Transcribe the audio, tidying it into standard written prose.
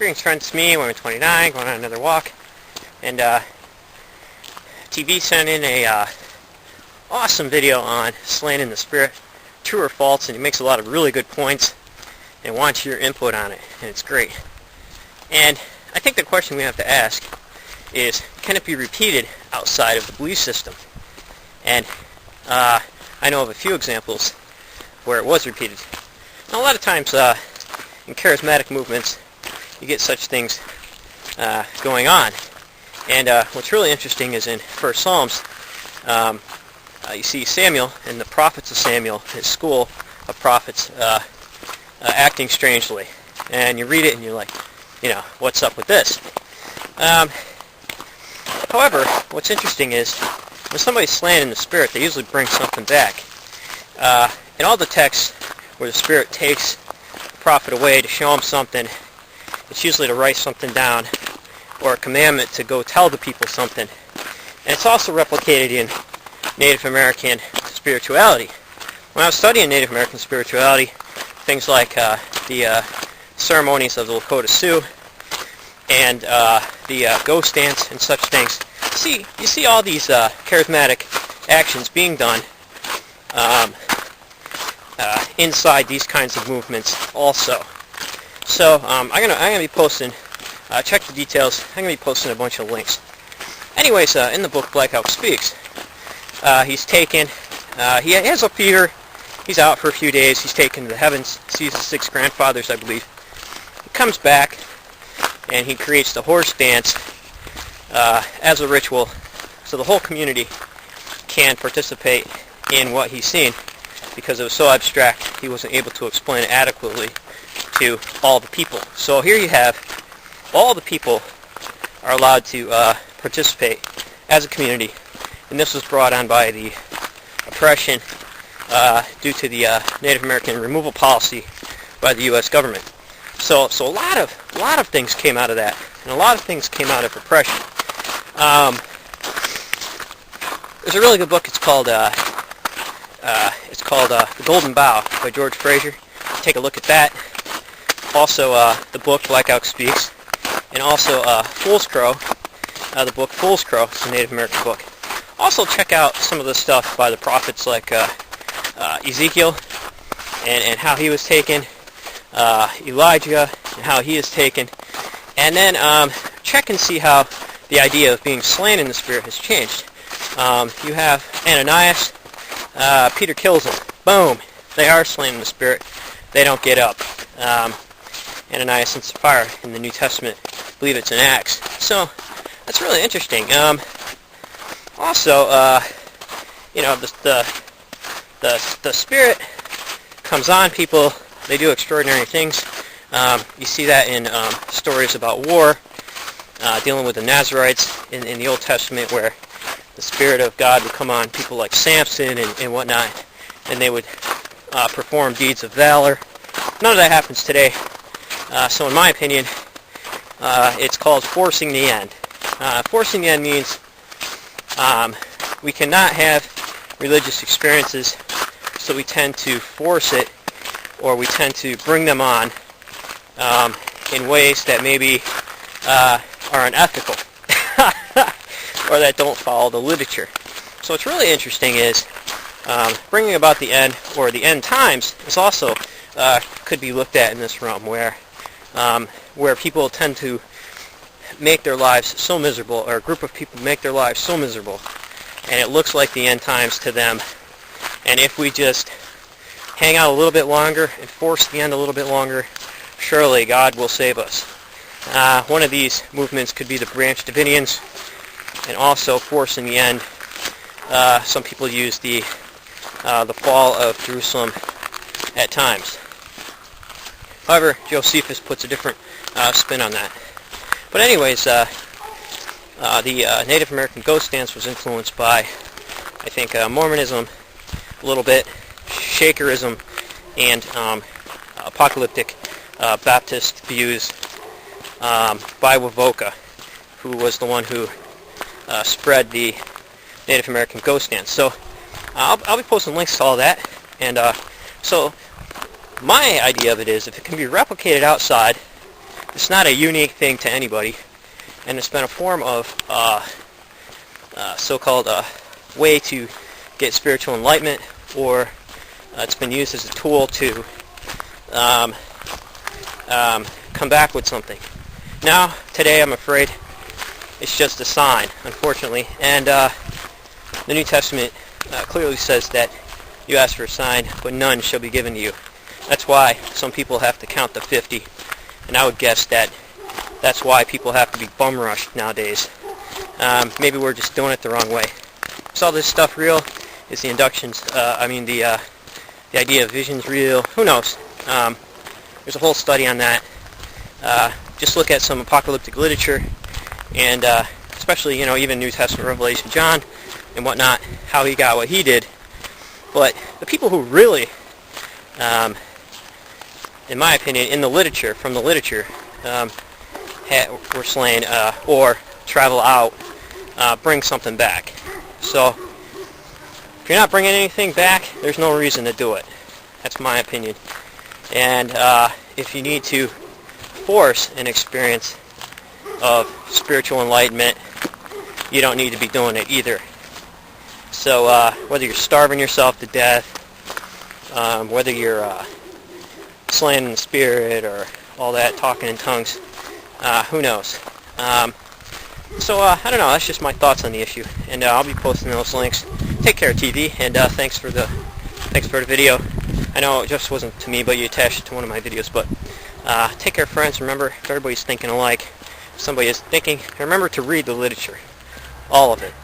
experienced friend to me when I'm 29, going on another walk, and TV sent in a awesome video on slaying in the spirit, true or false, and he makes a lot of really good points and wants your input on it, and it's great. And I think the question we have to ask is, can it be repeated outside of the belief system? And I know of a few examples where it was repeated. Now, a lot of times in charismatic movements, you get such things going on. And what's really interesting is in 1 Psalms, you see Samuel and the prophets of Samuel, his school of prophets, acting strangely. And you read it and you're like, what's up with this? However, what's interesting is when somebody's slaying in the spirit, they usually bring something back. In all the texts where the spirit takes the prophet away to show him something, it's usually to write something down or a commandment to go tell the people something. And it's also replicated in Native American spirituality. When I was studying Native American spirituality, things like the ceremonies of the Lakota Sioux and the ghost dance and such things, you see all these charismatic actions being done inside these kinds of movements also. So I'm gonna be posting, check the details, I'm gonna be posting a bunch of links. Anyways, in the book Blackout Speaks, he's taken, he has a fever, he's out for a few days, he's taken to the heavens, sees his 6 grandfathers, I believe. He comes back and he creates the horse dance as a ritual so the whole community can participate in what he's seen, because it was so abstract he wasn't able to explain it adequately to all the people. So here you have all the people are allowed to participate as a community, and this was brought on by the oppression due to the Native American removal policy by the U.S. government. So a lot of things came out of that, and a lot of things came out of oppression. There's a really good book. It's called The Golden Bough by George Fraser. Take a look at that. Also, the book Blackout Speaks, and also Fool's Crow. The book Fool's Crow. It's a Native American book. Also, check out some of the stuff by the prophets like Ezekiel and how he was taken. Elijah and how he is taken, and then check and see how the idea of being slain in the spirit has changed. You have Ananias, Peter kills him, boom, they are slain in the spirit, they don't get up. Ananias and Sapphira in the New Testament, I believe it's in Acts. So that's really interesting. Also, the spirit comes on people. They do extraordinary things. You see that in stories about war, dealing with the Nazarites in the Old Testament, where the Spirit of God would come on people like Samson and whatnot, and they would perform deeds of valor. None of that happens today. So in my opinion, it's called forcing the end. Forcing the end means we cannot have religious experiences, so we tend to force it, or we tend to bring them on in ways that maybe are unethical or that don't follow the literature. So what's really interesting is bringing about the end, or the end times, is also could be looked at in this realm, where people tend to make their lives so miserable, or a group of people make their lives so miserable, and it looks like the end times to them. And if we just hang out a little bit longer and force the end a little bit longer, surely God will save us. One of these movements could be the Branch Davidians, and also forcing the end. Some people use the fall of Jerusalem at times. However, Josephus puts a different spin on that. But anyways, the Native American ghost dance was influenced by, I think, Mormonism a little bit, Shakerism, and apocalyptic Baptist views by Wovoka, who was the one who spread the Native American ghost dance. So I'll be posting links to all that. And so my idea of it is, if it can be replicated outside, it's not a unique thing to anybody, and it's been a form of so-called way to get spiritual enlightenment, or it's been used as a tool to come back with something. Now, today, I'm afraid it's just a sign, unfortunately, and the New Testament clearly says that you ask for a sign, but none shall be given to you. That's why some people have to count to 50, and I would guess that that's why people have to be bum rushed nowadays. Maybe we're just doing it the wrong way. Is all this stuff real? Is the inductions, the idea of visions real? Who knows? There's a whole study on that. Just look at some apocalyptic literature, and especially, even New Testament Revelation, John, and whatnot, how he got what he did. But the people who really, in my opinion, in the literature, from the literature, were slain or travel out, bring something back. So, if you're not bringing anything back, there's no reason to do it. That's my opinion. And if you need to force an experience of spiritual enlightenment, you don't need to be doing it either. So whether you're starving yourself to death, whether you're slaying in the spirit, or all that talking in tongues, who knows? I don't know. That's just my thoughts on the issue, and I'll be posting those links. Take care, TV, and thanks for the video. I know it just wasn't to me, but you attached it to one of my videos. But take care, friends. Remember, if everybody's thinking alike, if somebody is thinking, remember to read the literature, all of it.